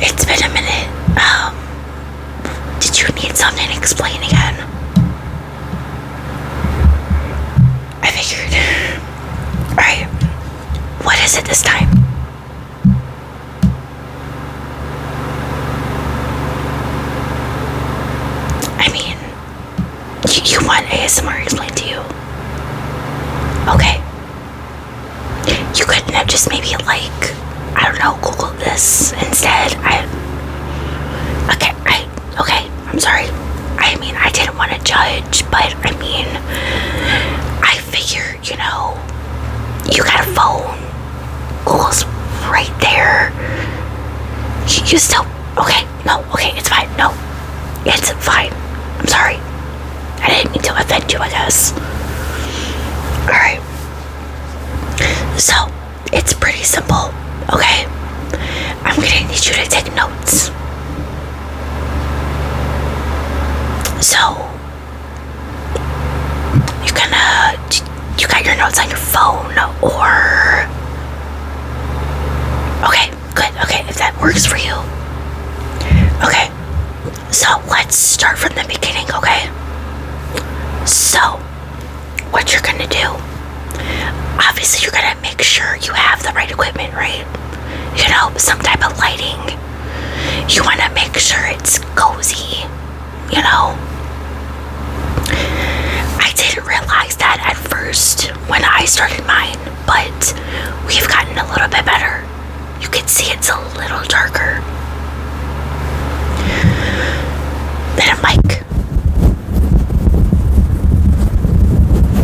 It's been a minute. Did you need something explained again? I figured. Alright. What is it this time? I mean, you want ASMR explained to you? Okay. You couldn't have just maybe I don't know, Googled this instead. Okay, I'm sorry. I mean, I didn't want to judge, but I mean, I figure, you got a phone. Google's right there. You still, okay, no, okay, it's fine. No, it's fine. I'm sorry. I didn't mean to offend you, I guess. Alright. So, it's pretty simple, okay? I'm gonna need you to take notes. So, you got your notes on your phone, or... Okay, good, okay, if that works for you. Okay, so let's start from the beginning, okay? So, what you're gonna do, obviously you're gonna make sure you have the right equipment, right? Some type of lighting. You wanna make sure it's cozy, I didn't realize that at first when I started mine, but we've gotten a little bit better. You can see it's a little darker. Then a mic.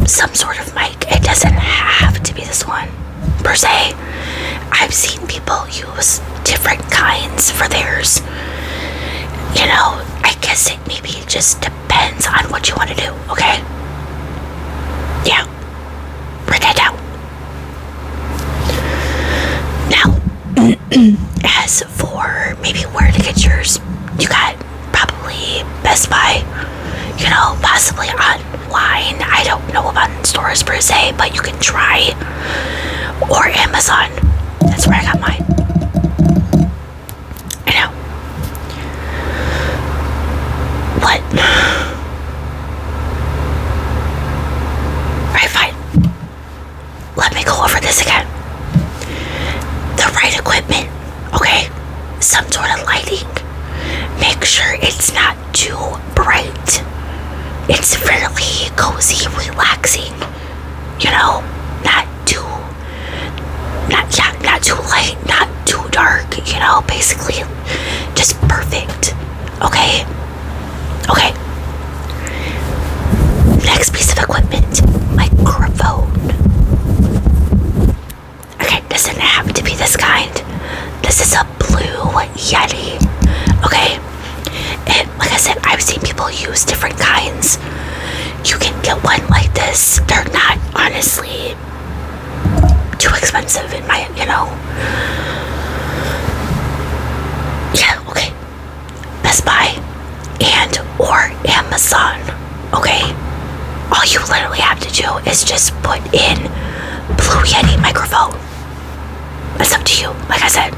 Some sort of mic. It doesn't have to be this one, per se. I've seen people use different kinds for theirs. I guess it maybe just depends on what you want to do, okay? Yeah. Write that down. Now, as for maybe where to get yours, you got probably Best Buy, possibly online. I don't know about in stores per se, but you can try. Or Amazon. That's where I got mine. I know. What? Alright, fine. Let me go over this again. The right equipment, okay? Some sort of lighting. Make sure it's not too bright. It's fairly cozy, relaxing. Not too light, not too dark, basically just perfect. Okay? Okay. Next piece of equipment, microphone. Okay, doesn't have to be this kind. This is a blue Yeti. Okay? And like I said, I've seen people use different kinds. You can get one like this. They're not honestly too expensive in my, Yeah, okay. Best Buy and or Amazon. Okay? All you literally have to do is just put in Blue Yeti microphone. It's up to you, like I said.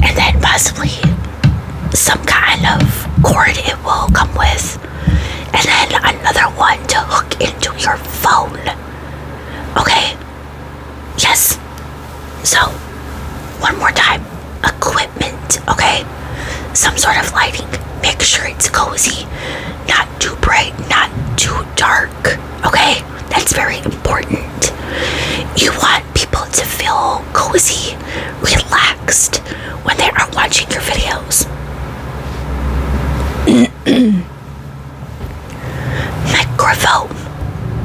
And then possibly some kind of cord it will come with. And then another one to hook into your phone. Okay? Yes. So, one more time. Equipment, okay? Some sort of lighting. Make sure it's cozy. Not too bright, not too dark. Okay? That's very important. You want people to feel cozy, relaxed when they are watching your videos. Microphone.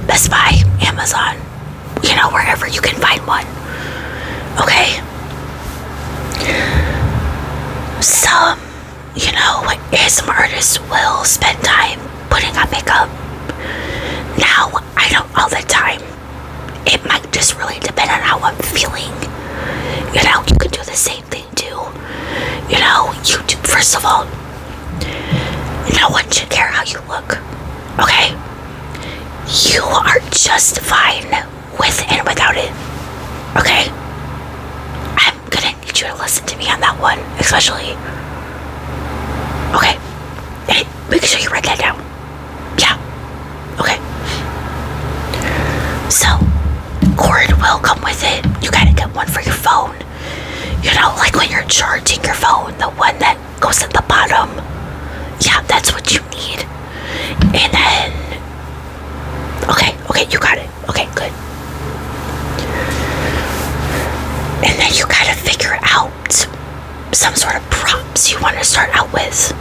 Best Buy, Amazon, wherever you can find one. Okay? Some, some artists will spend time putting on makeup. Now, I don't all the time. It might just really depend on how I'm feeling. You can do the same thing too. First of all, no one should care how you look. Okay? You are just fine with and without it. Okay? I'm gonna need you to listen to me on that one, especially. Okay. Hey, make sure you write that down. Yeah. Okay. So, cord will come with it. You gotta get one for your phone. You know, like when you're charging your phone, the one that goes at the bottom. Yeah, that's what you need. And then, okay, you got it. Okay, good. And then you gotta figure out some sort of props you want to start out with.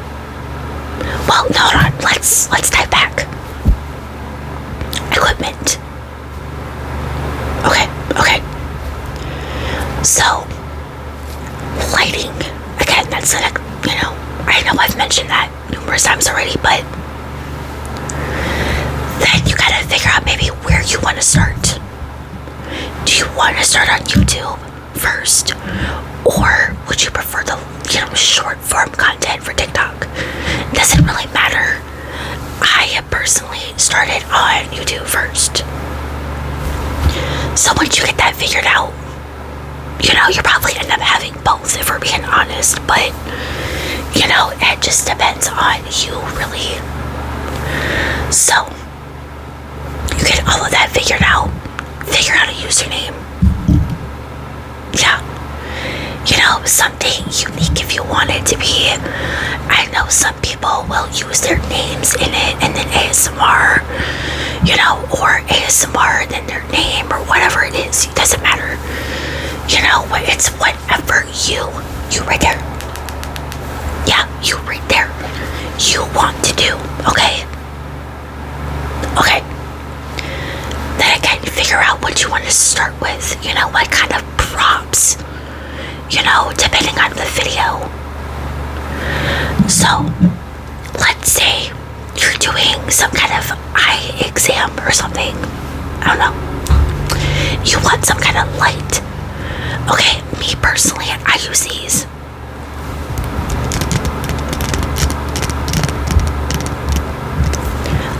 Well, no, hold on. Let's dive back. Equipment. Okay. So, lighting. Again, that's like, you know, I know I've mentioned that numerous times already, but then you gotta figure out maybe where you want to start. Do you want to start on YouTube first, or would you prefer the, you know, short form content for TikTok? Doesn't really matter. I have personally started on YouTube first. So once you get that figured out, you know, you'll probably end up having both, if we're being honest, but you know, it just depends on you, really. So you get all of that figured out. Figure out a username. Yeah. You know, something unique if you want it to be. I know some people will use their names in it and then ASMR, you know, or ASMR and then their name or whatever it is. It doesn't matter. You know, it's whatever you right there. Yeah, you right there. You want to do, okay? Okay. Then again, you figure out what you want to start with. You know, what kind of props, you know, depending on the video. So, let's say you're doing some kind of eye exam or something. I don't know. You want some kind of light. Okay, me personally, I use these.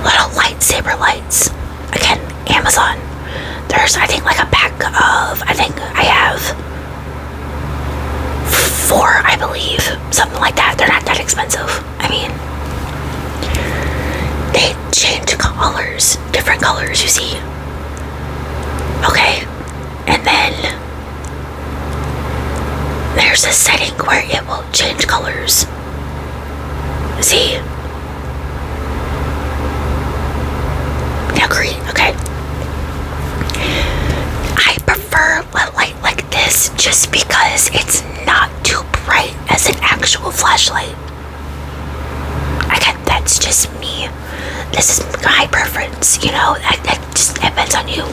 Little lightsaber lights. Again, Amazon. There's, I think, like a pack of, I think I have 4, I believe. Something like that. They're not that expensive. I mean, they change colors. Different colors, you see. Okay. And then there's a setting where it will change colors. See? Now green, okay. I prefer a light like this just because it's not too bright as an actual flashlight. Again, that's just me. This is my preference, you know, that just depends on you.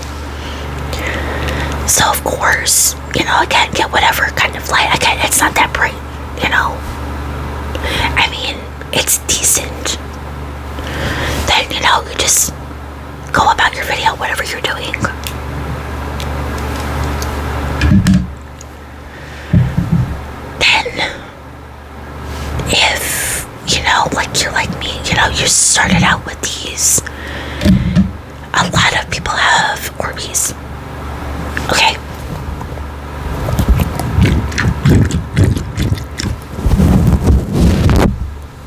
So of course, you know, again, get whatever kind of light. Again, it's not that bright, you know. I mean, it's decent. Then, you know, you just go about your video, whatever you're doing. Then, if, you know, like you're like me, you know, you started out with these. A lot of people have Orbeez. Okay.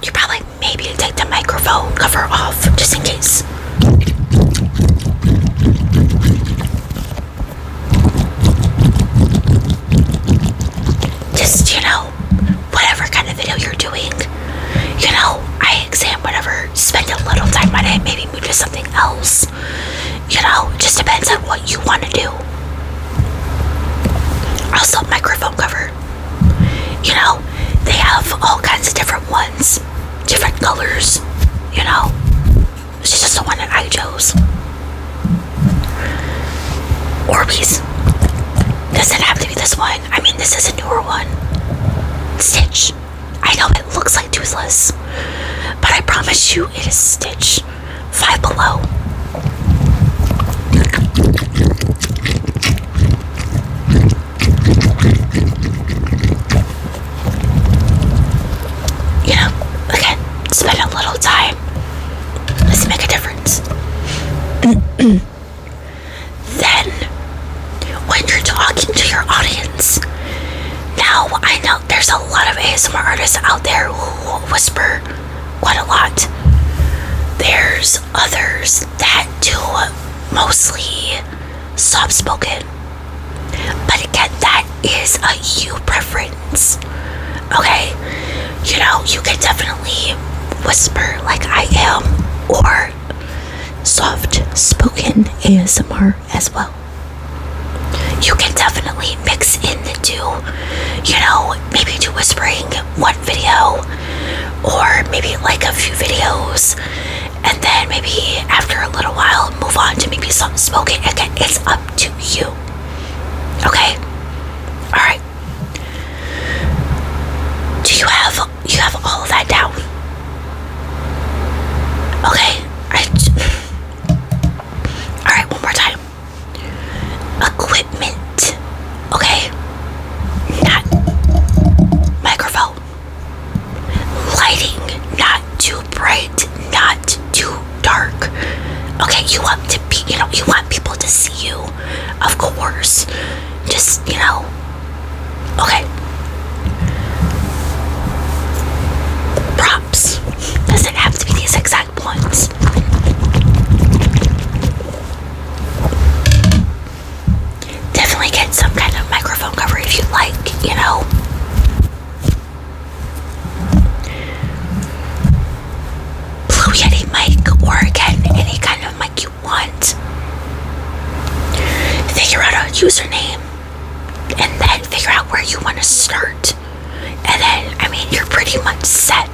You probably maybe take the microphone cover off just in case. Just, you know, whatever kind of video you're doing, you know, eye exam, whatever, spend a little time on it, maybe move to something else. You know, it just depends on what you want to do. Also, microphone cover. You know, they have all kinds of different ones, different colors. You know, this is just the one that I chose. Orbeez. Doesn't have to be this one. I mean, this is a newer one. Stitch. I know it looks like Toothless, but I promise you it is Stitch. Five Below. You know, again, spend a little time. Let's make a difference. Then, when you're talking to your audience, now I ASMR artists out there who whisper quite a lot. There's others that do mostly soft spoken. But again, that is a you preference. Okay? You know, you can definitely whisper like I am, or soft spoken ASMR as well. You can definitely mix in the two. You know, maybe do whispering one video, or maybe like a few videos, and then maybe after a little while move on to maybe soft spoken. Again, it's up to you. Okay? Alright. Do you have all of that down? Okay. Alright, one more time. Equipment. Okay? Not microphone. Lighting. Not too bright. Not too dark. Okay, you want to be, you want people to see you. Of course. Just, okay. Props. Doesn't have to be these exact ones. Definitely get some kind of microphone cover if you like, Blue Yeti mic, or again, any kind of mic you want. Figure out a username, and then figure out where you want to start. And then, you're pretty much set.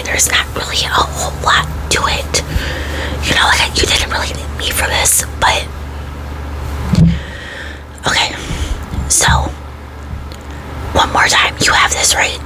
There's not really a whole lot to it. Like you didn't really need me for this, but okay. So, one more time, you have this right.